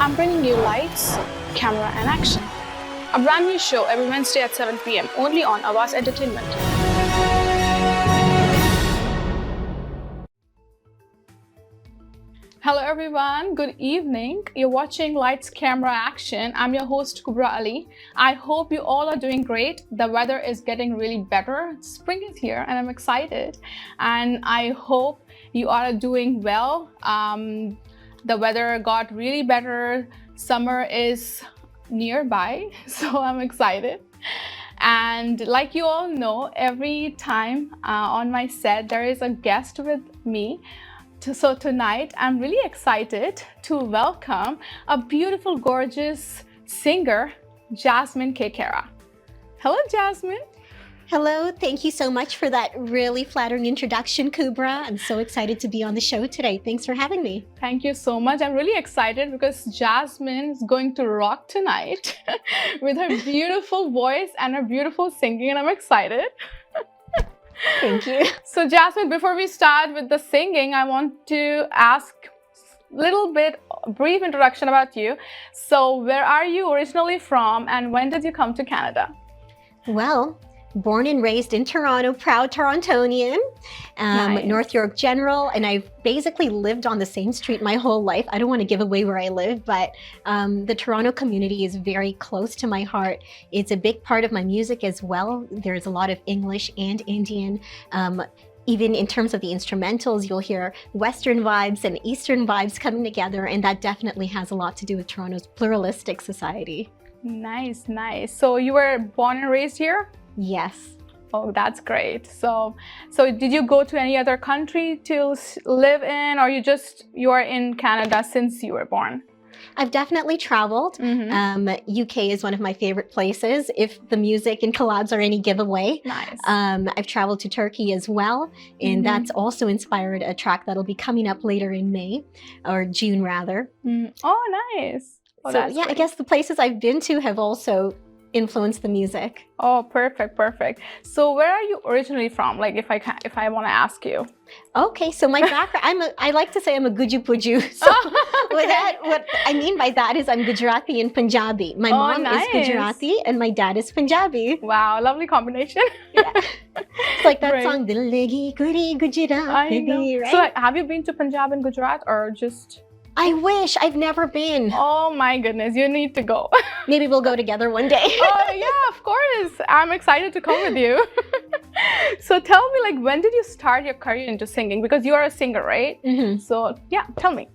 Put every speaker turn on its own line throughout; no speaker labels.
I'm bringing you Lights, Camera and Action. A brand new show every Wednesday at 7 p.m. only on Awaz Entertainment. Hello everyone, good evening. You're watching Lights, Camera, Action. I'm your host Kubra Ali. I hope you all are doing great. The weather is getting really better. Spring is here and I'm excited. And I hope you are doing well. The weather got really better. Summer is nearby, so I'm excited. And like you all know, every time on my set there is a guest with me. So tonight I'm really excited to welcome a beautiful, gorgeous singer, Jasmine K Kara. Hello, Jasmine.
Hello, thank you so much for that really flattering introduction, Kubra. I'm so excited to be on the show today. Thanks for having me.
Thank you so much. I'm really excited because Jasmine is going to rock tonight with her beautiful voice and her beautiful singing, and I'm excited.
Thank you.
So Jasmine, before we start with the singing, I want to ask a brief introduction about you. So where are you originally from and when did you come to Canada?
Well, born and raised in Toronto, proud Torontonian,
Nice.
North York General, and I've basically lived on the same street my whole life. I don't want to give away where I live, but the Toronto community is very close to my heart. It's a big part of my music as well. There's a lot of English and Indian. Even in terms of the instrumentals, you'll hear Western vibes and Eastern vibes coming together, and that definitely has a lot to do with Toronto's pluralistic society.
Nice, nice. So you were born and raised here?
Yes.
Oh, that's great. So did you go to any other country to live in, or you are in Canada since you were born?
I've definitely traveled. UK is one of my favorite places, if the music and collabs are any giveaway.
Nice.
I've traveled to Turkey as well, and that's also inspired a track that'll be coming up later in May, or June rather.
Oh, nice. Oh,
So
that's
yeah, I
great.
guess the places I've been to have also influenced the music.
Oh, perfect, perfect. So where are you originally from? Like if I want to ask you.
Okay, so my background, I like to say I'm a Guju Puju. So what I mean by that is I'm Gujarati and Punjabi. My mom
nice.
is Gujarati and my dad is Punjabi.
Wow, lovely combination.
Yeah. It's like that
Great.
song, Dil Legi Kuri Gujarati,
I know.
right?
So have you been to Punjab and Gujarat or just?
I wish. I've never been.
Oh my goodness, you need to go.
Maybe we'll go together one day.
Oh yeah, of course. I'm excited to come with you. So tell me, like, when did you start your career into singing? Because you are a singer, right? So yeah, tell me.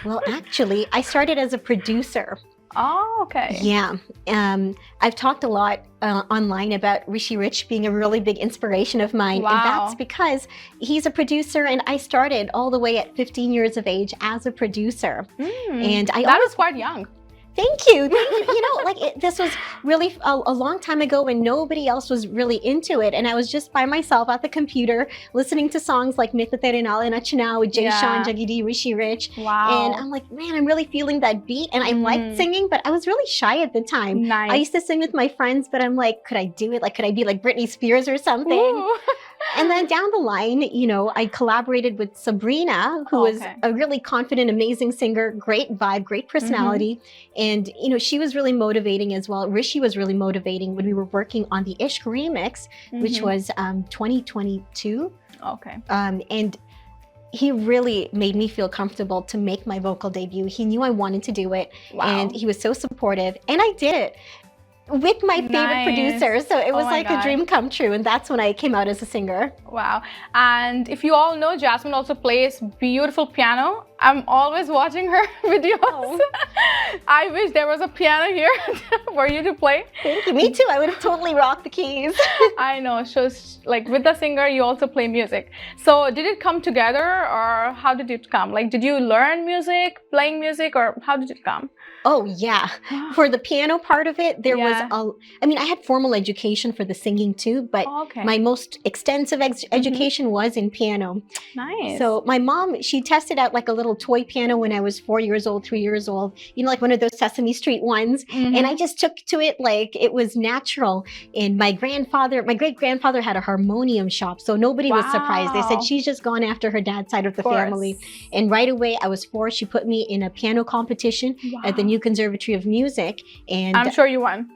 Well, actually, I started as a producer.
Oh, okay.
Yeah. I've talked a lot online about Rishi Rich being a really big inspiration of mine.
Wow.
And that's because he's a producer and I started all the way at 15 years of age as a producer. And
That was quite young.
Thank you. You know, like this was really a long time ago when nobody else was really into it. And I was just by myself at the computer listening to songs like Mitha Tere Naal and Achna with Jay Sean, Jagidi, Rishi Rich.
Wow.
And I'm like, man, I'm really feeling that beat. And I liked singing, but I was really shy at the time.
Nice.
I used to sing with my friends, but I'm like, could I do it? Like, could I be like Britney Spears or something?
Ooh.
And then down the line, you know, I collaborated with Sabrina, who is a really confident, amazing singer, great vibe, great personality. And, you know, she was really motivating as well. Rishi was really motivating when we were working on the Ishq remix, which was 2022.
Okay.
And he really made me feel comfortable to make my vocal debut. He knew I wanted to do it.
Wow.
And he was so supportive. And I did it with my favorite producer. So it was like a dream come true. And that's when I came out as a singer.
Wow. And if you all know, Jasmine also plays beautiful piano. I'm always watching her videos.
Oh.
I wish there was a piano here for you to play.
Thank you. Me too. I would have totally rocked the keys.
I know. So like with the singer, you also play music. So did it come together or how did it come? Like, did you learn music, playing music, or how did it come?
Oh, yeah. For the piano part of it, there was I mean, I had formal education for the singing too, but my most extensive education was in piano.
Nice.
So my mom, she tested out like a little little toy piano when I was 4 years old, 3 years old, you know, like one of those Sesame Street ones. And I just took to it like it was natural. And my great-grandfather had a harmonium shop, so nobody was surprised. They said, she's just gone after her dad's side of the family. And right away, I was 4. She put me in a piano competition at the New Conservatory of Music. And
I'm sure you won.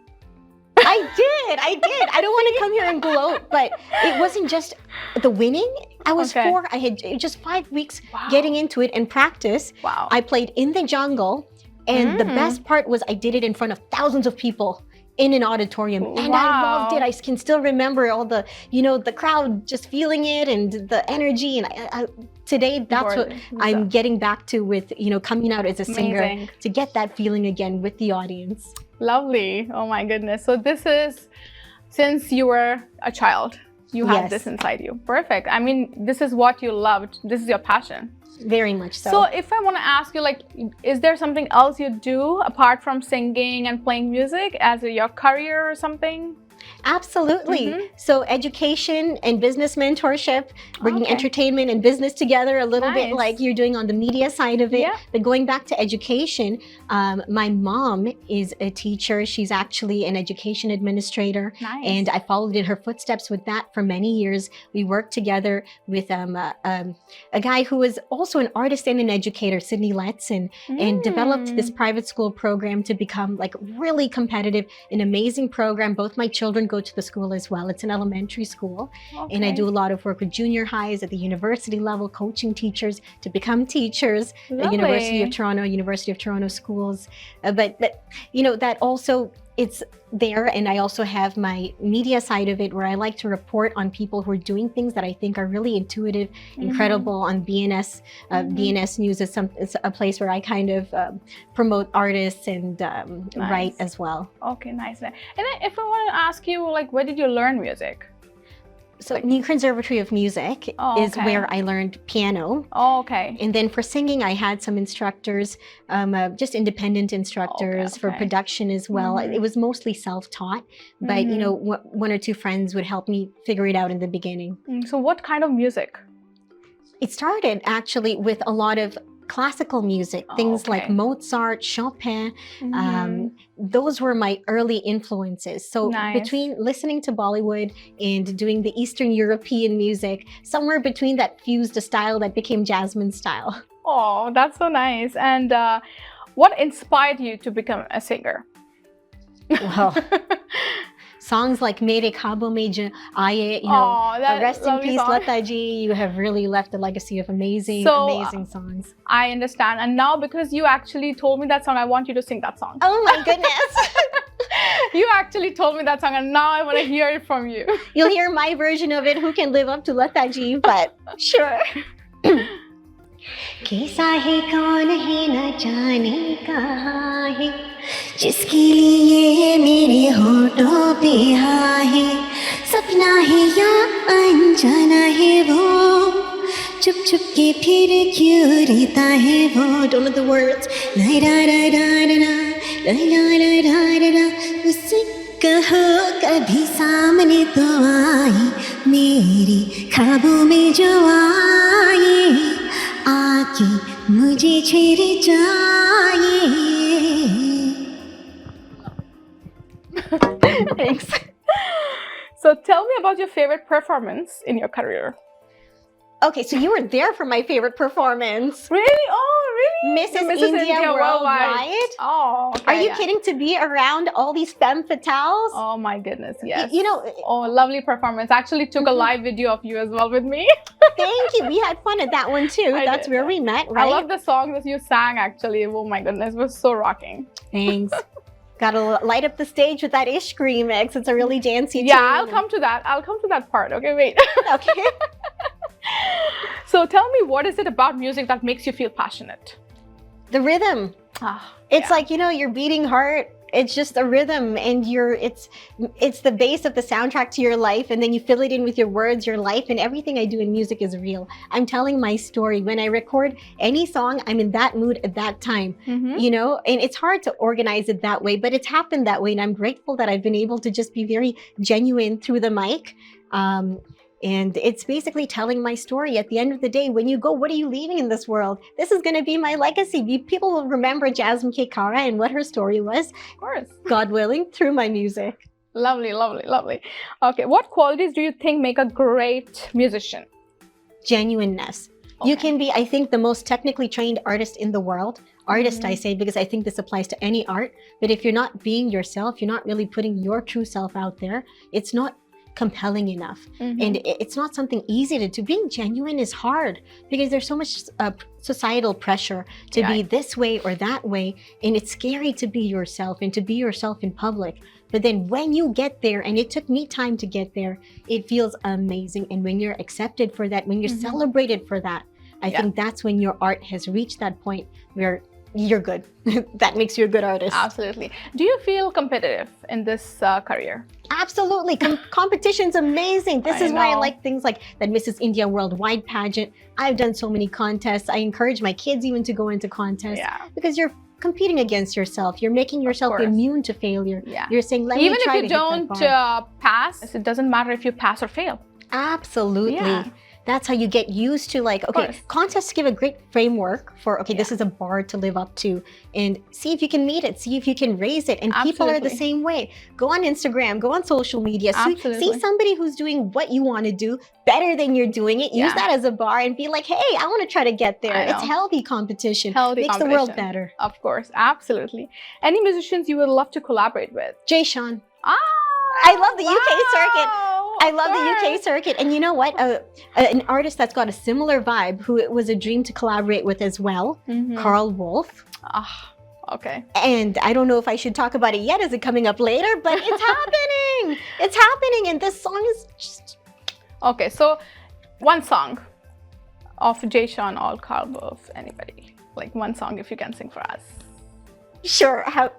I did. I don't want to come here and gloat, but it wasn't just the winning. I was 4. I had just 5 weeks getting into it and practice. I played in the jungle. And the best part was I did it in front of thousands of people in an auditorium. And I loved it. I can still remember all the, you know, the crowd just feeling it and the energy. And today, that's what I'm getting back to with, you know, coming out as a singer, to get that feeling again with the audience.
Lovely. Oh my goodness. So this is since you were a child, you had this inside you. Perfect. I mean, this is what you loved. This is your passion.
Very much so.
So if I want to ask you, like, is there something else you do apart from singing and playing music as your career or something?
Absolutely. So education and business mentorship, bringing entertainment and business together a little bit like you're doing on the media side of it. But going back to education, my mom is a teacher. She's actually an education administrator. And I followed in her footsteps with that for many years. We worked together with a guy who was also an artist and an educator, Sydney Letson, and developed this private school program to become like really competitive, an amazing program. Both my children go to the school as well. It's an elementary school. And I do a lot of work with junior highs at the university level, coaching teachers to become teachers at University of Toronto schools. But you know, that also, it's there. And I also have my media side of it where I like to report on people who are doing things that I think are really intuitive, incredible on BNS. BNS News is a place where I kind of promote artists and write as well.
Okay, nice. And if I want to ask you, like, where did you learn music?
So New Conservatory of Music is where I learned piano. And then for singing, I had some instructors, just independent instructors for production as well. It was mostly self-taught, but you know, one or two friends would help me figure it out in the beginning.
So what kind of music?
It started actually with a lot of classical music, things like Mozart, Chopin. Those were my early influences. So between listening to Bollywood and doing the Eastern European music, somewhere between that fused a style that became Jasmine style.
Oh, that's so nice. And what inspired you to become a singer?
Well, songs like Mere Khabo Mein Jo Aaye, you know, rest in peace, Lata ji. You have really left a legacy of amazing songs.
I understand. And now, because you actually told me that song, I want you to sing that song.
Oh my goodness.
You actually told me that song, and now I want to hear it from you.
You'll hear my version of it. Who can live up to Lata ji? But sure. कैसा है कौन है न जाने कहाँ है जिसके लिए मेरे होठों पे हाँ है सपना है या अनजाना है वो चुप चुप के फिर क्यों रहता है वो don't know the words ला ला ला ला ला ला ला ला उससे कहो कभी सामने तो आई मेरे ख्वाबों में जो आए आके मुझे छेड़ जाए.
Thanks. So tell me about your favorite performance in your career.
Okay, so you were there for my favorite performance.
Really? Oh, really?
Mrs. India Worldwide.
Oh, okay,
are you kidding? To be around all these femme fatales?
Oh my goodness, yes.
You know.
Oh, lovely performance. I actually took a live video of you as well with me.
Thank you. We had fun at that one too. That's where we met, right?
I love the song that you sang actually. Oh my goodness, it was so rocking.
Thanks. Gotta light up the stage with that Ishq remix. It's a really dancey tune.
I'll come to that. I'll come to that part. Okay, wait.
Okay.
So tell me, what is it about music that makes you feel passionate?
The rhythm. It's like, you know, your beating heart. It's just a rhythm, and it's the base of the soundtrack to your life, and then you fill it in with your words, your life, and everything I do in music is real. I'm telling my story. When I record any song, I'm in that mood at that time, you know, and it's hard to organize it that way, but it's happened that way, and I'm grateful that I've been able to just be very genuine through the mic. And it's basically telling my story. At the end of the day, when you go, what are you leaving in this world? This is going to be my legacy. People will remember Jasmine K Kara and what her story was,
Of course.
God willing, through my music.
Lovely, lovely, lovely. Okay, what qualities do you think make a great musician?
Genuineness.
Okay.
You can be, I think, the most technically trained artist in the world. Artist, I say, because I think this applies to any art. But if you're not being yourself, you're not really putting your true self out there, it's not compelling enough. And it's not something easy to do. Being genuine is hard because there's so much societal pressure to be this way or that way. And it's scary to be yourself and to be yourself in public. But then when you get there, and it took me time to get there, it feels amazing. And when you're accepted for that, when you're celebrated for that, I think that's when your art has reached that point where you're good. That makes you a good artist.
Absolutely. Do you feel competitive in this career?
Absolutely. Competition's amazing. This is why I like things like that Mrs. India Worldwide pageant. I've done so many contests. I encourage my kids even to go into contests because you're competing against yourself. You're making yourself immune to failure. You're saying, let me try to get that bar.
Even if you don't pass, it doesn't matter if you pass or fail.
Absolutely. That's how you get used to, like, okay, contests give a great framework for, okay, this is a bar to live up to, and see if you can meet it, see if you can raise it. And people are the same way. Go on Instagram, go on social media, see somebody who's doing what you want to do better than you're doing it. Use that as a bar and be like, hey, I want to try to get there. It's healthy competition. Makes the world better.
Of course, absolutely. Any musicians you would love to collaborate with?
Jay Sean. I love the UK circuit. I love the UK circuit. And you know what? An artist that's got a similar vibe, who it was a dream to collaborate with as well, Carl Wolf.
Okay.
And I don't know if I should talk about it yet. Is it coming up later? But it's happening. It's happening. And this song is just...
Okay, so one song of Jay Sean or Carl Wolf, anybody. Like one song if you can sing for us.
Sure. I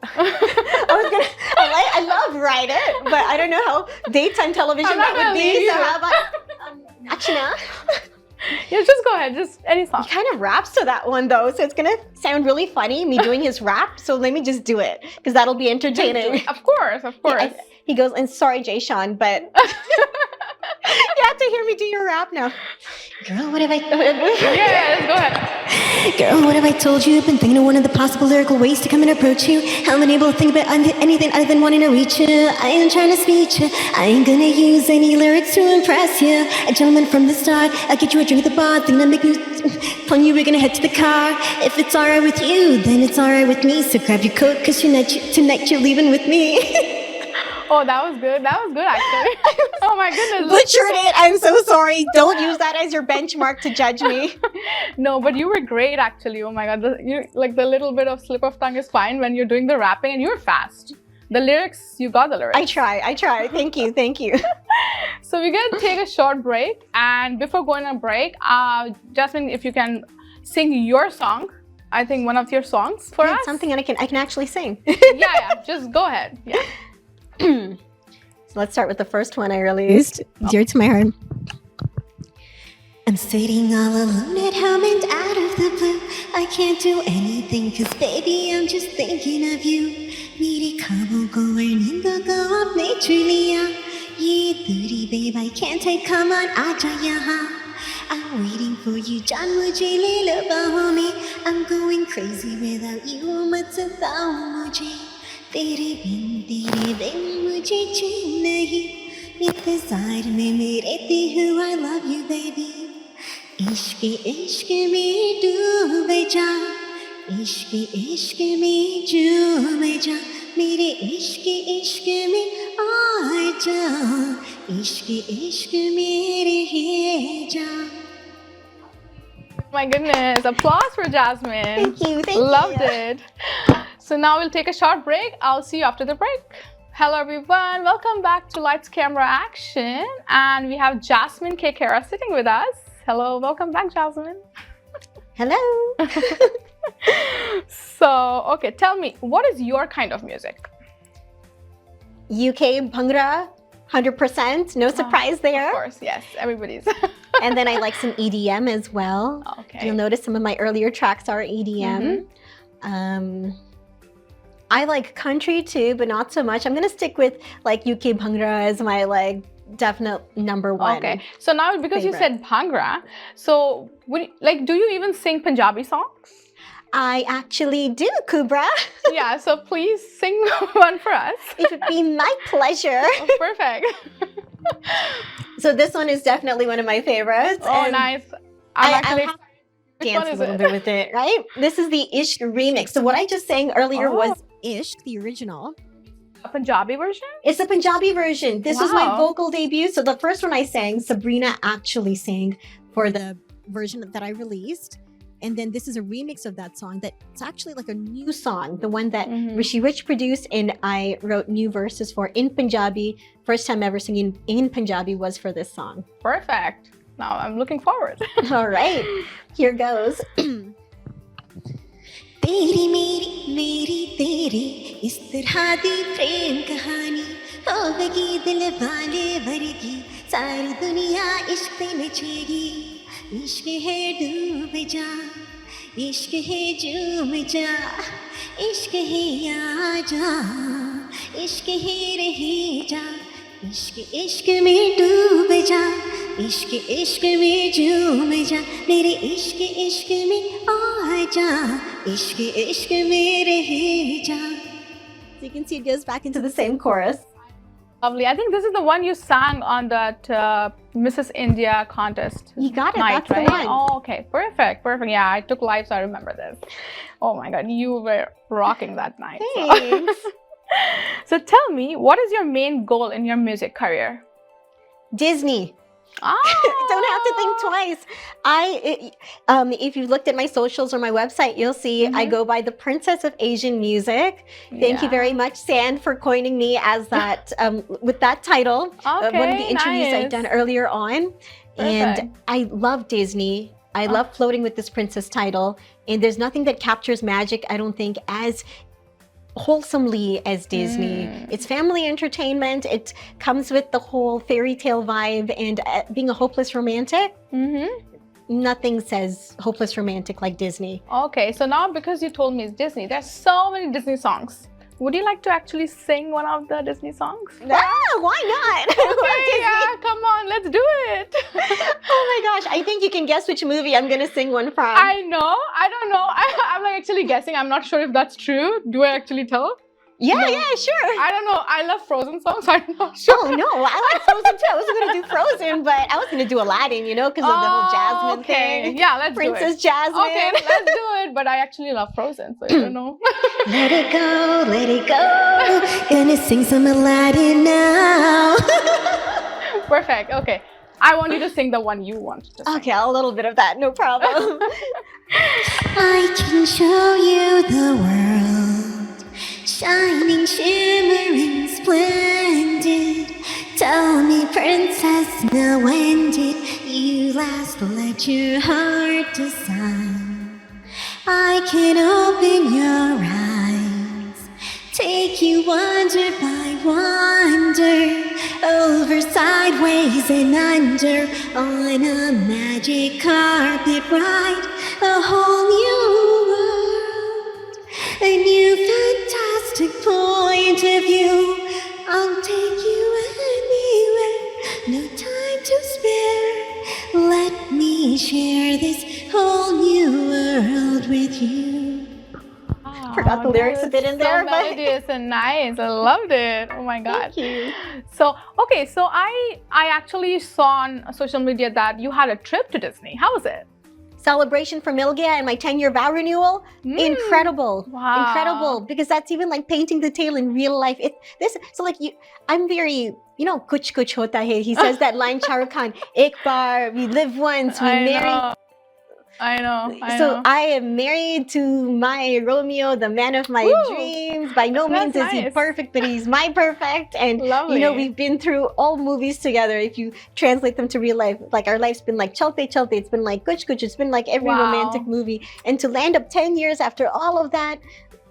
love Write It, but I don't know how daytime television that would be. So how about Achina?
Yeah, just go ahead. Just any song.
He kind of raps to that one though, so it's gonna sound really funny, me doing his rap. So let me just do it, because that'll be entertaining.
Of course, of course.
Yeah, he goes, and sorry, Jay Sean, but you have to hear me do your rap now. Girl, what have I...
Yeah, let's go ahead.
Girl, what have I told you? I've been thinking of one of the possible lyrical ways to come and approach you. Haven't been able to think about anything other than wanting to reach you. I ain't trying to speech you. I ain't gonna use any lyrics to impress you. A gentleman from the start. I'll get you a drink at the bar. Think that make me... Telling you we're gonna head to the car. If it's alright with you, then it's alright with me. So grab your coat, cause tonight you're leaving with me.
Oh, that was good. That was good, actually. Oh my goodness.
Butchered it. I'm so sorry. Don't use that as your benchmark to judge me.
No, but you were great, actually. Oh my God. The little bit of slip of tongue is fine when you're doing the rapping, and you're fast. The lyrics, you got the lyrics.
I try. Thank you.
So we're going to take a short break. And before going on break, Jasmine, if you can sing your song, I think one of your songs for us.
Something that I can actually sing.
Yeah. Just go ahead. Yeah.
So let's start with the first one I released. Dear to my heart.
I'm sitting all alone at home and out of the blue. I can't do anything cause baby I'm just thinking of you. 미리 가보고 warning go off naturally. Yeah, booty babe I can't take, come on 아자야. I'm waiting for you John मुझे ले लो बाहों में. I'm going crazy without you मत सताओ मुझे. तेरे बिन मुझे चैन नहीं. इंतजार में मैं रहती हूँ I love you baby. इश्क में डूबे जा. इश्क में डूबे जा. मेरे इश्क में आ जा. इश्क में रह जा.
My goodness. Applause for Jasmine.
Thank you.
Loved it. So now we'll take a short break. I'll see you after the break. Hello everyone, welcome back to Lights Camera Action, and we have Jasmine K Kara sitting with us. Hello, welcome back, Jasmine.
Hello.
So, okay, tell me, what is your kind of music?
UK Bhangra, 100%. No surprise there.
Of course, yes, everybody's.
And then I like some EDM as well.
Okay.
You'll notice some of my earlier tracks are EDM. I like country too, but not so much. I'm gonna stick with like UK Bhangra as my like definite number one.
Okay, so now because you
favorite.
said Bhangra, so do you even sing Punjabi songs?
I actually do, Kubra.
Yeah, so please sing one for us.
It would be my pleasure.
Oh, perfect.
So this one is definitely one of my favorites.
Oh,
and
nice.
I
Actually,
have
which
dance
one
a
is
little
it?
bit with it, right? This is the Ishq remix. So what I just sang earlier
Oh.
was Ishq, the original.
A Punjabi version?
It's the Punjabi version. This was my
Wow.
vocal debut. So the first one I sang, Sabrina actually sang for the version that I released. And then this is a remix of that song that's actually like a new song, the one that
Mhm.
Rishi Rich produced, and I wrote new verses for in Punjabi. First time ever singing in Punjabi was for this song.
Perfect. Now I'm looking forward.
All right, here goes.
तेरी मेरी मेरी तेरी इस तरह दी प्रेम कहानी होगी दिल वाले वर्गी सारी दुनिया इश्क पे नचेगी इश्क है डूब जा इश्क है झूम जा इश्क है आ जा इश्क है रह जा इश्क इश्क में डूब जा इश्क इश्क में झूम जा मेरे इश्क इश्क में आ जा इश्क इश्क में रह जा.
So you can see it goes back into the same chorus.
Lovely. I think this is the one you sang on that Mrs. India contest.
You got it.
Night,
That's
right?
the one.
Oh, okay. Perfect. Perfect. Yeah, I took live, so I remember this. Oh my God, you were rocking that night. So.
Thanks.
So tell me, what is your main goal in your music career?
Disney.
Ah,
Don't have to think twice. If you've looked at my socials or my website, you'll see I
Mhm.
go by the Princess of Asian Music. Thank you
Yeah.
very much, Sand, for coining me as that with that title. One of the
Okay,
interviews I've
nice.
done earlier on, and I love Disney. I love floating with this princess title, and there's nothing that captures magic, I don't think, as wholesomely as Disney. It's family entertainment. It comes with the whole fairy tale vibe, and being a hopeless romantic,
Mm-hmm.
nothing says hopeless romantic like Disney.
Okay, so now because you told me it's Disney, there's so many Disney songs. Would you like to actually sing one of the Disney songs?
Why not?
Okay, yeah, come on, let's do it.
Oh my gosh, I think you can guess which movie I'm gonna sing one from.
I know, I don't know. I'm like actually guessing. I'm not sure if that's true. Do I actually tell?
yeah,
No.
yeah, sure.
I don't know. I love Frozen songs. I'm not sure.
Oh no, I like Frozen too. I wasn't gonna do Frozen, but I was gonna do Aladdin, you know, because of the whole Jasmine
okay.
thing.
Yeah, let's
Princess
do it.
Jasmine.
Okay, let's do it. But I actually love Frozen, so you don't know.
Let it go, let it go. Gonna sing some Aladdin now.
Perfect. Okay. I want you to sing the one you want to sing.
Okay, a little bit of that, no problem.
I can show you the world, shining, shimmering, splendid. Tell me, princess, now when did you last let your heart decide? I can open your eyes, take you wonder by wonder, over, sideways, and under, on a magic carpet ride, a whole new world, a new fantastic point of view. I'll take you anywhere, no time to spare. Let me share this whole new world with you.
Forgot the lyrics a bit in there,
So
but-
melodious and nice. I loved it. Oh my God.
Thank you.
So, okay, so I actually saw on social media that you had a trip to Disney. How was it?
Celebration for Milgia and my 10-year vow renewal. Incredible.
Wow.
Incredible. Because that's even like painting the tale in real life. I'm very, kuch kuch hota hai. He says that line, Shah Rukh Khan, ek baar, we live once, we marry.
I know.
So I am married to my Romeo, the man of my
Woo.
dreams. By no
That's
means is he
nice.
perfect, but he's my perfect. And
Lovely.
we've been through all movies together. If you translate them to real life, like our life's been like chalte chalte, it's been like kuch kuch, it's been like every
Wow.
romantic movie. And to land up 10 years after all of that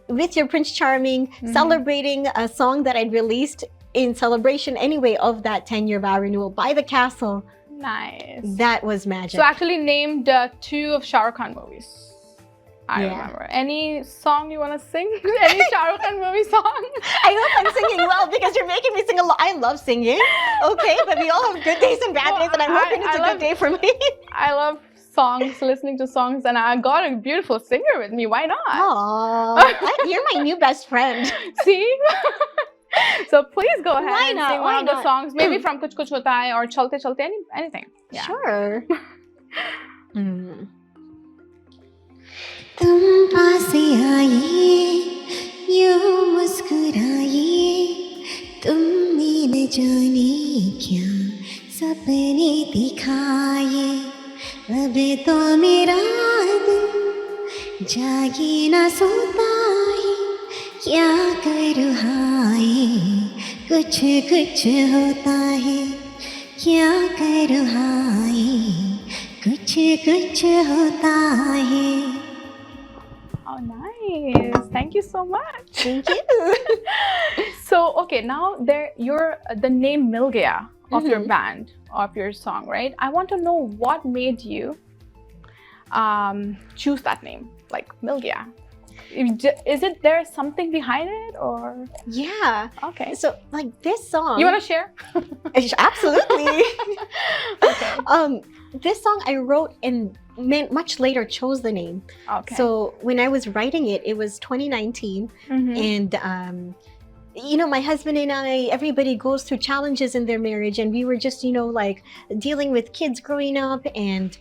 with your Prince Charming, celebrating a song that I'd released in celebration anyway of that 10-year vow renewal by the castle.
Nice.
That was magic.
So actually named two of Shah Rukh Khan movies. I
Yeah.
remember. Any song you want to sing? Any Shah Rukh Khan movie song?
I hope I'm singing well because you're making me sing a lot. I love singing. Okay, but we all have good days and bad days, and I'm hoping it's a good day for me.
I love songs, listening to songs, and I got a beautiful singer with me. Why not?
Aww, you're my new best friend.
See? So please go ahead
Why
and
not?
sing
Why
one of the
not?
songs, maybe from Kuch Kuch Hota Hai or Chalte Chalte, anything. Yeah.
Sure.
तुम पास आए यूं मुस्कुराए तुमने न जाने क्या सपने दिखाए अब तो मेरा दिल जागे ना सोता है क्या करूँ हाय कुछ कुछ होता है क्या करूँ हाय कुछ कुछ होता है.
Oh, nice. Thank you so much.
Thank you.
So, okay, now you're the name Mil Gaya of your band, of your song, right? I want to know what made you choose that name, like Mil Gaya. Is it there something behind it or?
Yeah.
Okay.
So, like this song.
You want to share?
Absolutely.
Okay.
This song I wrote and much later chose the name.
Okay.
So when I was writing it, it was 2019, and you know, my husband and I, everybody goes through challenges in their marriage, and we were just, you know, like dealing with kids growing up and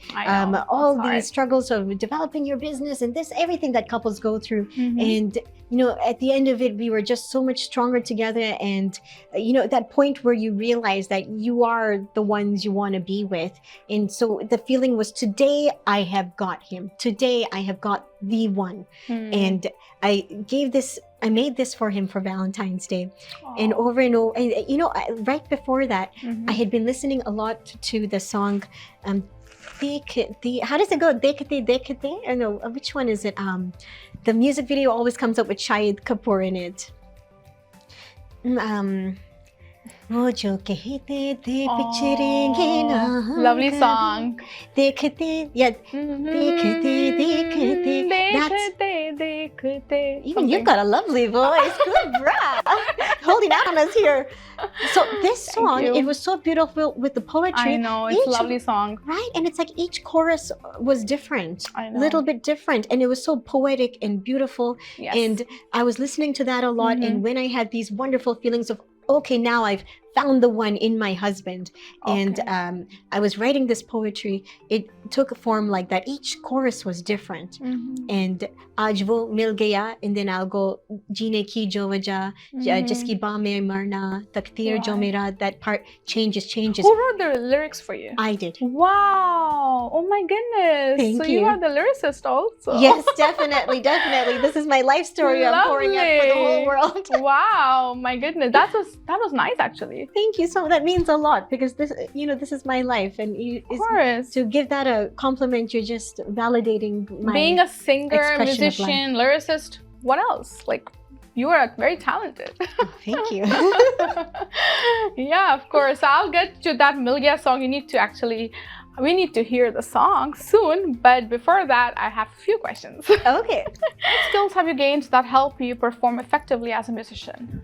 all
That's
these
hard.
struggles of developing your business and everything that couples go through. And you know, at the end of it, we were just so much stronger together. And you know, at that point where you realize that you are the ones you want to be with. And so the feeling was, today I have got him. Today I have got the one. And I made this for him for Valentine's Day. And over and over, and you know, right before that, I had been listening a lot to the song, how does it go? Dekhte Dekhte? I know, which one is it? The music video always comes up with Shahid Kapoor in it. वो जो कहते थे बिछड़ेंगे ना हम
Lovely
कभी,
song.
देखते या देखते
Dekhte.
even you've got a lovely voice. Kubra, holding out on us here. So this song,
you.
it was so beautiful with the poetry.
I know, it's a lovely song.
Right, and it's like each chorus was different,
I know.
little bit different, and it was so poetic and beautiful.
Yes.
And I was listening to that a lot, and when I had these wonderful feelings of, okay, now I've found the one in my husband. And I was writing this poetry. It took a form like that. Each chorus was different. And Aaj wo mil gaya, and then I'll go Jeene ki jo wajah, jiski ba mein marna, takdir jo mera. That part changes.
Who wrote the lyrics for you?
I did.
Wow! Oh my goodness!
Thank
so
you.
you are the lyricist also.
Yes, definitely. This is my life story. I'm pouring out for the whole world.
Wow! My goodness, that was nice actually.
Thank you. So that means a lot, because this, you know, this is my life, and
Of course.
to give that a compliment, you're just validating my
Being a singer,
expression of
musician, lyricist, what else? Like, you are very talented.
Oh, thank you.
Yeah, of course. I'll get to that Mil Gaya song. We need to hear the song soon. But before that, I have a few questions.
Okay.
What skills have you gained that help you perform effectively as a musician?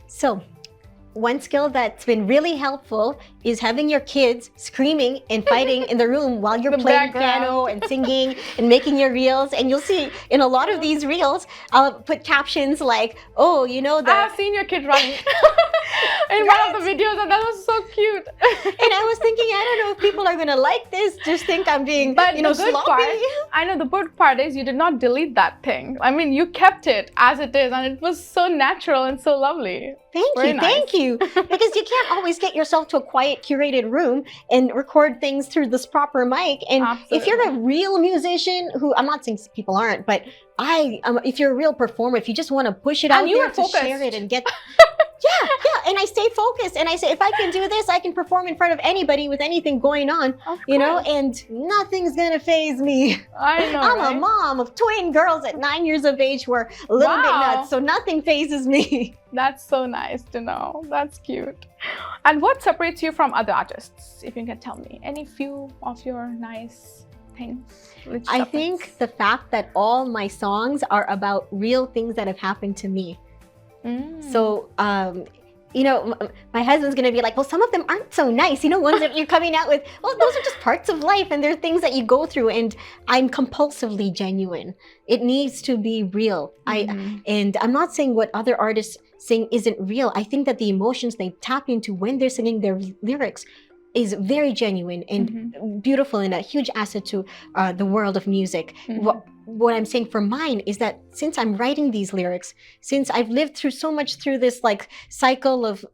So, one skill that's been really helpful is having your kids screaming and fighting in the room while you're
The
playing
background.
piano and singing and making your reels. And you'll see in a lot of these reels, I'll put captions like, oh, you know,
I have seen your kid running in one of the videos, and that was so cute.
And I was thinking, I don't know if people are gonna like this, just think I'm being,
But
you know,
the good
sloppy.
part, I know the good part is you did not delete that thing. I mean, you kept it as it is, and it was so natural and so lovely.
Thank you. Because you can't always get yourself to a quiet, curated room and record things through this proper mic. And if you're a real musician, who, I'm not saying people aren't, but if you're a real performer, if you just want to push it out there to share it and get... Yeah, and I stay focused, and I say, if I can do this, I can perform in front of anybody with anything going on, you know, and nothing's gonna faze me.
I know,
I'm a mom of twin girls at 9 years of age who are a little bit nuts, so nothing phases me.
That's so nice to know. That's cute. And what separates you from other artists, if you can tell me? Any few of your nice things? Which
I
topics?
think the fact that all my songs are about real things that have happened to me. So, you know, my husband's gonna be like, well, some of them aren't so nice. You know, ones that you're coming out with, well, those are just parts of life and they're things that you go through. And I'm compulsively genuine. It needs to be real. And I'm not saying what other artists sing isn't real. I think that the emotions they tap into when they're singing their lyrics is very genuine and beautiful and a huge asset to the world of music. What I'm saying for mine is that since I'm writing these lyrics, since I've lived through so much through this like cycle of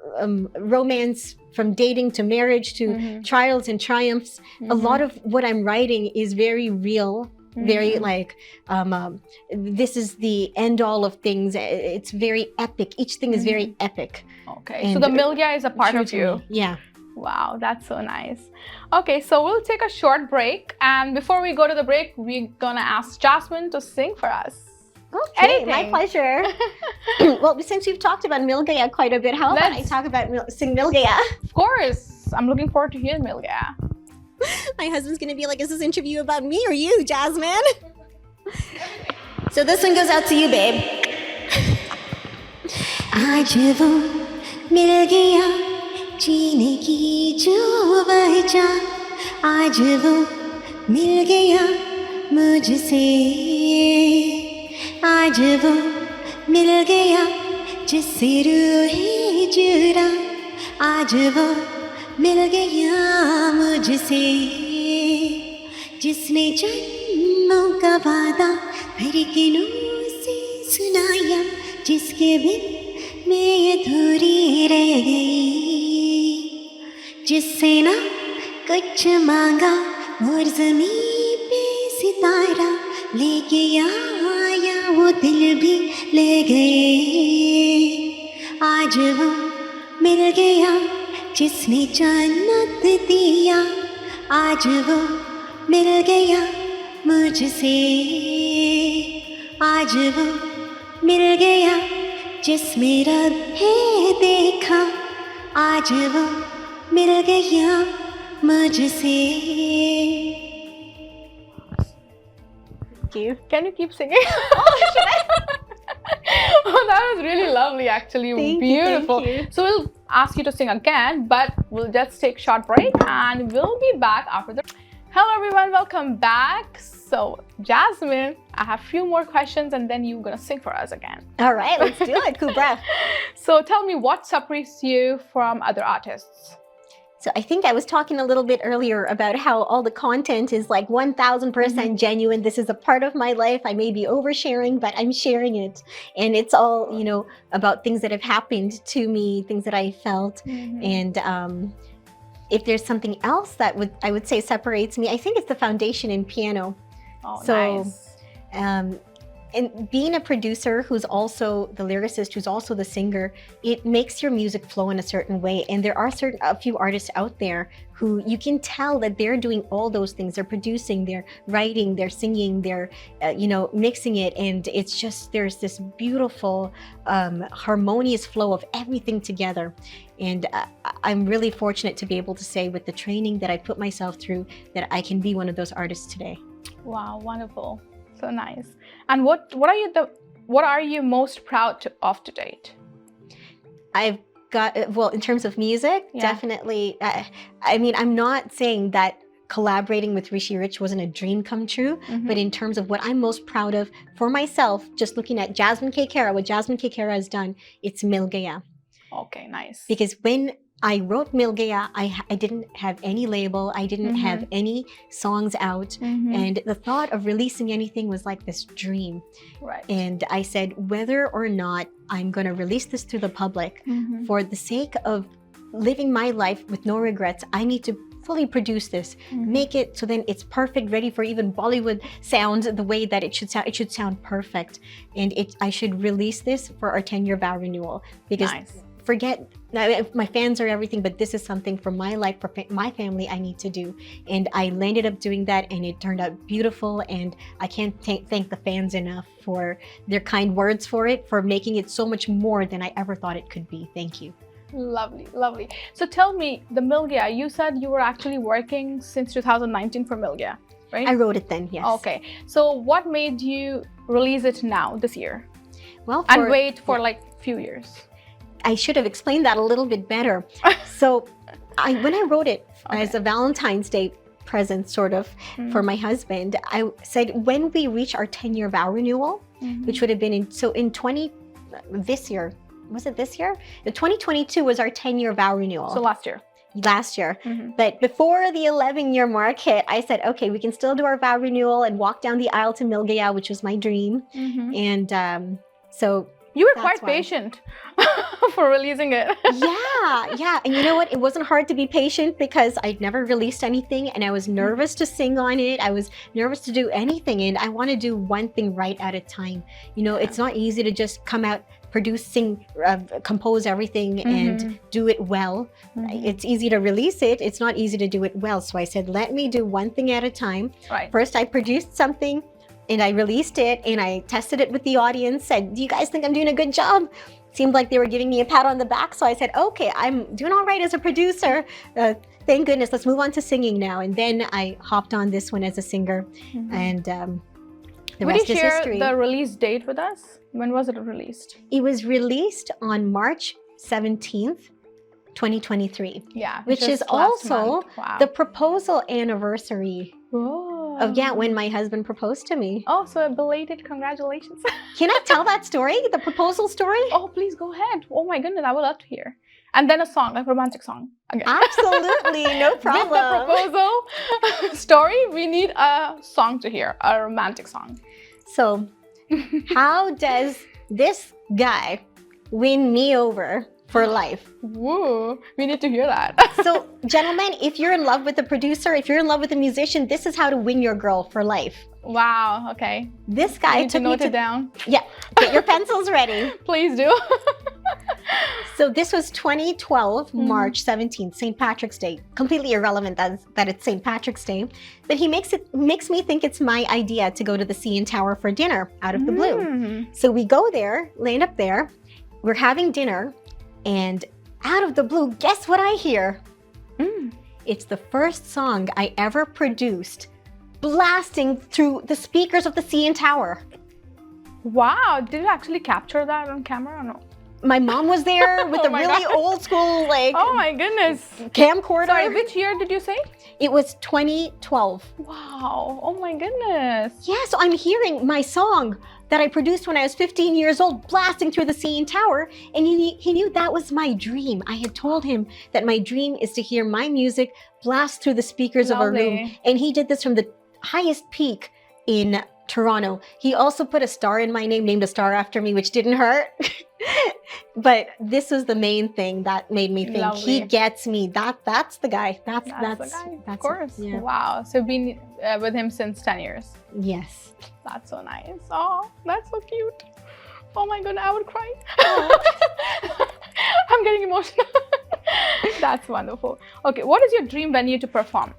romance, from dating to marriage to trials and triumphs, a lot of what I'm writing is very real, very like this is the end all of things. It's very epic. Each thing is very epic.
Okay,
And
so the Milgya is a part
true
of
to
you.
me. Yeah.
Wow, that's so nice. Okay, so we'll take a short break, and before we go to the break, we're gonna ask Jasmine to sing for us.
Okay, my
Anything.
pleasure. Well, since we've talked about Milgya quite a bit, how about I talk about sing Milgya?
Of course, I'm looking forward to hearing Milgya.
My husband's gonna be like, is this interview about me or you, Jasmine? So this one goes out to you, babe.
आज वो मिल गया जीने की जो वजह, आज वो मिल गया मुझसे, आज वो मिल गया जिससे रूहें जुड़ा, आज वो मिल गया मुझसे, जिसने जन्मों का वादा धड़कनों से सुनाया, जिसके बिन मैं अधूरी रह गई, जिससे ना कुछ मांगा और ज़मीं पे सितारा लेके आया, वो दिल भी ले गए, आज वो मिल गया जिसने जन्नत दिया, आज वो मिल गया मुझसे, आज वो मिल गया जिसमें रब है देखा, आज वो मिल गया मुझसे.
Thank you.
Can you keep singing? Oh, that was really lovely, actually.
Thank you,
Beautiful.
thank you.
So we'll ask you to sing again, but we'll just take a short break and we'll be back after the... Hello everyone, welcome back. So Jasmine, I have a few more questions and then you're gonna sing for us again.
All right, let's do it, Kubra.
So tell me, what separates you from other artists?
So I think I was talking a little bit earlier about how all the content is like 1000% genuine. This is a part of my life. I may be oversharing, but I'm sharing it. And it's all, you know, about things that have happened to me, things that I felt. And if there's something else that I would say separates me, I think it's the foundation in piano.
Oh,
So,
nice.
And being a producer who's also the lyricist, who's also the singer, it makes your music flow in a certain way. And there are a few artists out there who you can tell that they're doing all those things. They're producing, they're writing, they're singing, they're, you know, mixing it. And it's just, there's this beautiful, harmonious flow of everything together. And I'm really fortunate to be able to say with the training that I put myself through that I can be one of those artists today.
Wow, wonderful. So nice. And what are you most proud of to date?
I've got, well, in terms of music, definitely. I mean, I'm not saying that collaborating with Rishi Rich wasn't a dream come true, but in terms of what I'm most proud of for myself, just looking at Jasmine K Kara, what Jasmine K Kara has done, it's Milgya.
Okay, nice.
Because when I wrote Milgya, I didn't have any label, I didn't have any songs out, and the thought of releasing anything was like this dream.
Right.
And I said, whether or not I'm going to release this to the public, for the sake of living my life with no regrets, I need to fully produce this, make it so then it's perfect, ready for even Bollywood sounds the way that it should sound. It should sound perfect. And I should release this for our 10-year vow renewal. Because forget, my fans are everything, but this is something for my life, for my family, I need to do. And I ended up doing that, and it turned out beautiful. And I can't thank the fans enough for their kind words for it, for making it so much more than I ever thought it could be. Thank you.
Lovely, lovely. So tell me, the Milgya, you said you were actually working since 2019 for Milgya. right?
I wrote it then, yes.
Okay. So what made you release it now, this year?
Well,
And wait for like few years?
I should have explained that a little bit better. So when I wrote it as a Valentine's Day present, sort of, for my husband, I said, when we reach our 10-year vow renewal, which would have been this year, was it this year? The 2022 was our 10-year vow renewal.
So last year.
But before the 11-year mark hit, I said, okay, we can still do our vow renewal and walk down the aisle to Milgaya, which was my dream. And so
you were quite patient for releasing it.
Yeah. And you know what? It wasn't hard to be patient because I'd never released anything and I was nervous to sing on it. I was nervous to do anything, and I want to do one thing right at a time. You know, it's not easy to just come out, produce, sing, compose everything and do it well. It's easy to release it. It's not easy to do it well. So I said, let me do one thing at a time.
Right.
First, I produced something and I released it and I tested it with the audience. Said, do you guys think I'm doing a good job? Seemed like they were giving me a pat on the back. So I said, okay, I'm doing all right as a producer. Thank goodness. Let's move on to singing now. And then I hopped on this one as a singer. And the rest is history.
Would you share the release date with us? When was it released?
It was released on March 17th, 2023.
Yeah.
Which is also the proposal anniversary of when my husband proposed to me.
Oh, so a belated congratulations.
Can I tell that story? The proposal story?
Oh, please go ahead. Oh my goodness, I would love to hear. And then a song, like a romantic song. Again.
Absolutely, no problem.
With the proposal story, we need a song to hear, a romantic song.
So, how does this guy win me over for life?
Woo, we need to hear that.
So, gentlemen, if you're in love with a producer, if you're in love with a musician, this is how to win your girl for life.
Wow, okay.
This guy took me
note it down.
Yeah, get your pencils ready.
Please do.
So this was 2012, March 17th, St. Patrick's Day. Completely irrelevant that it's St. Patrick's Day. But he makes me think it's my idea to go to the CN Tower for dinner out of the blue. So we go there, land up there, we're having dinner, and out of the blue, guess what I hear? It's the first song I ever produced blasting through the speakers of the CN Tower.
Wow, did you actually capture that on camera or no?
My mom was there with a really old school, like,
oh my goodness,
camcorder.
Sorry, which year did you say?
It was 2012.
Wow, oh my goodness.
Yeah, so I'm hearing my song that I produced when I was 15 years old blasting through the CN Tower, and he knew that was my dream. I had told him that my dream is to hear my music blast through the speakers of our room, and he did this from the highest peak in Toronto. He also put a star in my name, named a star after me, which didn't hurt. But this was the main thing that made me think he gets me. That's the guy. That's the guy.
Of course. Yeah. Wow. So you've been with him since 10 years.
Yes.
That's so nice. Oh, that's so cute. Oh my goodness, I would cry. I'm getting emotional. That's wonderful. Okay, what is your dream venue to perform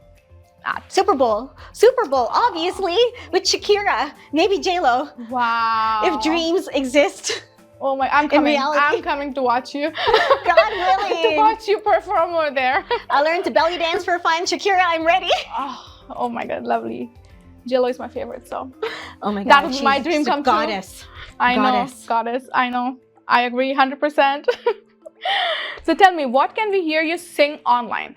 at?
Super Bowl, obviously, with Shakira, maybe J-Lo.
Wow.
If dreams exist.
Oh my, I'm coming to watch you.
God willing.
To watch you perform over there.
I learned to belly dance for fun. Shakira, I'm ready.
Oh my God, lovely. J-Lo is my favorite, so.
Oh my God,
that was my dream come true.
Goddess.
I know, goddess, I know. I agree 100%. So tell me, what can we hear you sing online?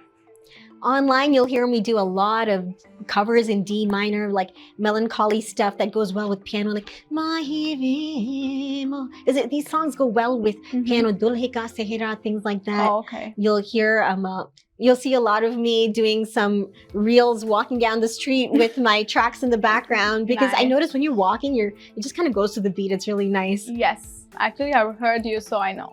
Online, you'll hear me do a lot of covers in D minor, like melancholy stuff that goes well with piano, like these songs go well with piano, Dulhe Ka Sehera, things like that.
Oh, okay.
You'll hear, you'll see a lot of me doing some reels walking down the street with my tracks in the background, because I notice when you're walking, it just kind of goes to the beat. It's really nice.
Yes. Actually, I've heard you, so I know.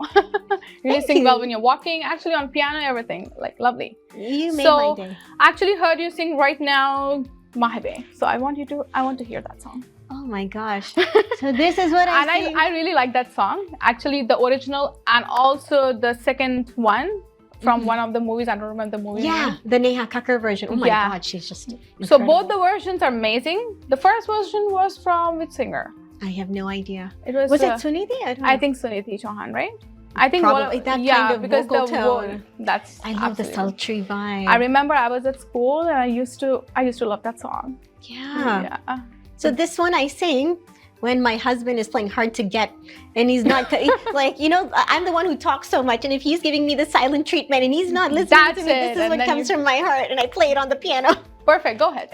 You sing well when you're walking, actually on piano, everything, like lovely.
You made my day.
I actually heard you sing right now, Mahebe. So I want to hear that song.
Oh my gosh. So this is what I sing.
And I really like that song. Actually, the original and also the second one from one of the movies. I don't remember the movie.
Yeah, the Neha Kakkar version. Oh my God, she's just incredible.
So both the versions are amazing. The first version was from which singer?
I have no idea.
It was
it Sunidhi?
I think Sunidhi Chauhan, right? I think
probably that kind of
because
vocal
the
tone.
That's
I love the sultry vibe.
I remember I was at school and I used to love that song.
Yeah.
Yeah.
So this one I sing when my husband is playing hard to get and he's not like, you know, I'm the one who talks so much, and if he's giving me the silent treatment and he's not listening
That's
to me,
it.
this is
And
what
then
comes
you-
from my heart, and I play it on the piano.
Perfect. Go ahead.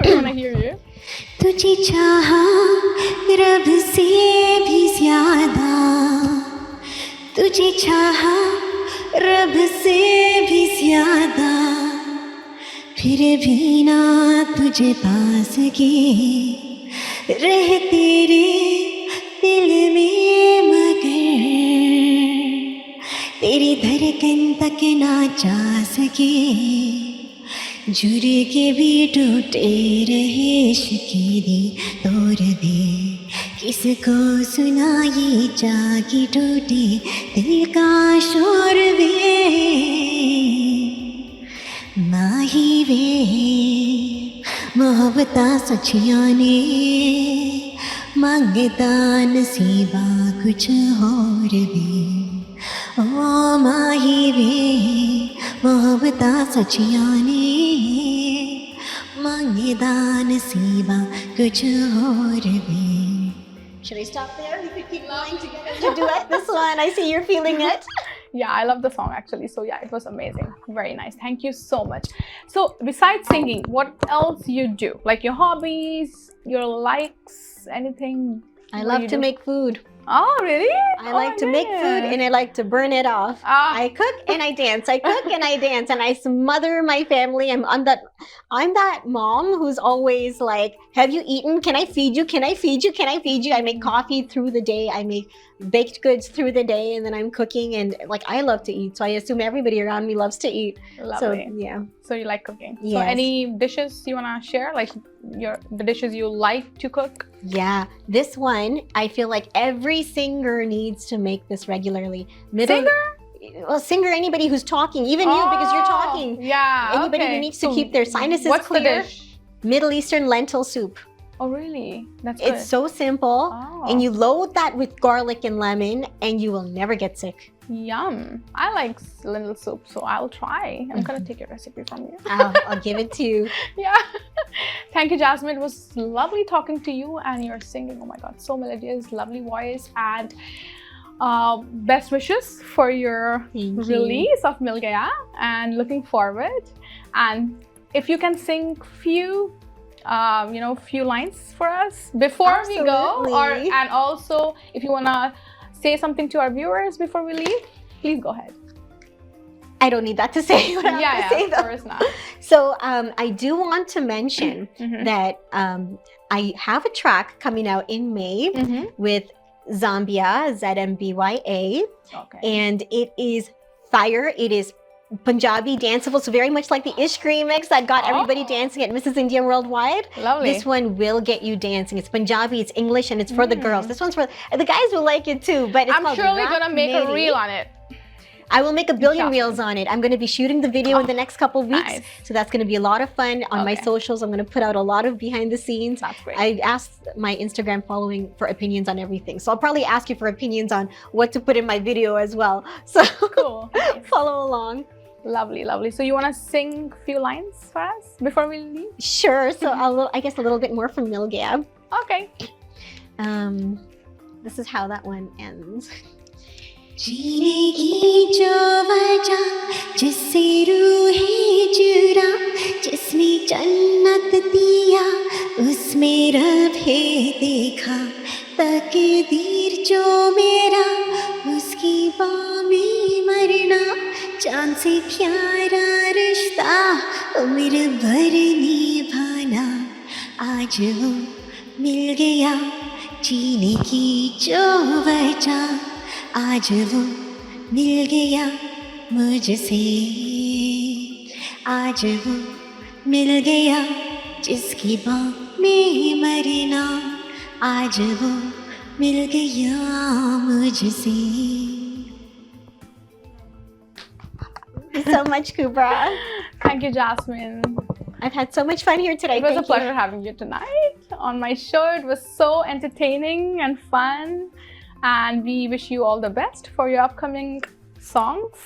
We want to hear you.
तुझे चाहा रब से भी ज्यादा, तुझे चाहा रब से भी ज्यादा, फिर भी ना तुझे पास के रह तेरे दिल में, मगर तेरी धड़कन तक ना जा सके, जुड़ के भी टूटे रहे शिकीरी तोड़ दे, किसको सुनाई जागी टूटे दिल का शोर वे, माही वे मोहब्बता सचिया ने मांगता नसीबा कुछ और वे, ओ माही वे मोहब्बता सचिया ने मांगदा नसीबा कुछ और वे. Should I stop there? We could keep going together to duet this one. I see you're feeling it.
Yeah, I love the song actually. So yeah, it was amazing. Very nice. Thank you so much. So besides singing, what else you do? Like your hobbies, your likes, anything?
I
what
love
you
to
do?
make food.
Oh, really?
I like to make food and I like to burn it off. I cook and I dance. I cook and I dance and I smother my family. I'm that mom who's always like, have you eaten? Can I feed you? Can I feed you? Can I feed you? I make coffee through the day. I make baked goods through the day, and then I'm cooking, and like I love to eat. So I assume everybody around me loves to eat.
Lovely.
So yeah.
So you like cooking. So
Yes.
any dishes you want to share? Like the dishes you like to cook?
Yeah, this one, I feel like every singer needs to make this regularly.
Singer?
Well, singer, anybody who's talking, even you, because you're talking.
Yeah.
Anybody
okay.
who needs to
So
keep their sinuses
what's
clear.
the dish?
Middle Eastern lentil soup.
Oh, really? That's good.
It's so simple,
Oh.
and you load that with garlic and lemon, and you will never get sick.
Yum. I like lentil soup, so I'll try. I'm gonna take your recipe from you.
I'll give it to you.
Yeah. Thank you, Jasmine. It was lovely talking to you, and your singing, oh my god, so melodious, lovely voice, and best wishes for your
Thank you.
release of Mil Gaya, and looking forward. And if you can sing few few lines for us before we go,
Absolutely.
and also if you wanna say something to our viewers before we leave, please go ahead.
I don't need that to say what I have
Yeah,
to say,
of
though.
course not.
So I do want to mention
Mhm.
that I have a track coming out in May
Mhm.
with Zambia, ZMBYA,
Okay.
and it is fire. It is Punjabi danceable, so very much like the Ishq remix that got everybody
Oh.
dancing at Mrs. India Worldwide.
Lovely.
This one will get you dancing. It's Punjabi, it's English, and it's for the girls.
Mm.
This one's for the guys will like it too, but it's
I'm
called
surely
Rak
gonna make a
Meri.
reel on it.
I will make a billion
Shocking.
reels on it. I'm going to be shooting the video in the next couple of weeks.
Nice.
So that's going to be a lot of fun on my
Okay.
socials. I'm going to put out a lot of behind the scenes.
That's great.
I asked my Instagram following for opinions on everything. So I'll probably ask you for opinions on what to put in my video as well. So
Cool. Nice.
follow along.
Lovely, lovely. So you wanna sing a few lines for us before we leave?
Sure. So I guess a little bit more from Milgab.
Okay.
This is how that one ends.
जीने की जो वजह जिससे रूहें जुड़ा, जिसने जन्नत दिया उसमें रब है देखा, तकदीर जो मेरा उसकी बामें मरना, चांद से प्यारा रिश्ता उम्र भर निभाना, आज वो मिल गया जीने की जो वजह, आज वो मिल गया मुझसे, आज वो मिल गया जिसकी बाहों में मरना, आज वो मिल गया मुझसे.
Thank you so much, Kubra.
Thank you, Jasmine.
I've had so much fun here today.
It was a
Thank you.
pleasure having you tonight on my show. It was so entertaining and fun. And we wish you all the best for your upcoming songs.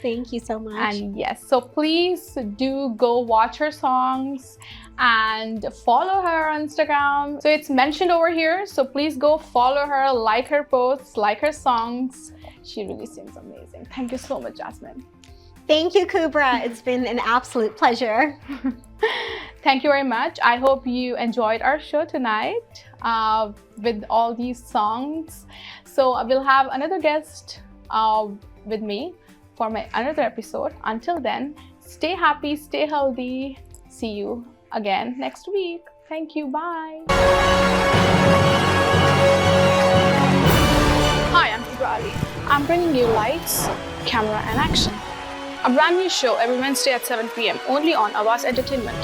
Thank you so much.
And yes, so please do go watch her songs and follow her on Instagram. So it's mentioned over here. So please go follow her, like her posts, like her songs. She really sings amazing. Thank you so much, Jasmine.
Thank you, Kubra. It's been an absolute pleasure.
Thank you very much. I hope you enjoyed our show tonight with all these songs. So we'll have another guest with me for my another episode. Until then, stay happy, stay healthy. See you again next week. Thank you. Bye. Hi, I'm Kubra Ali. I'm bringing you lights, camera, and action. A brand new show every Wednesday at 7 p.m. only on Awaz Entertainment.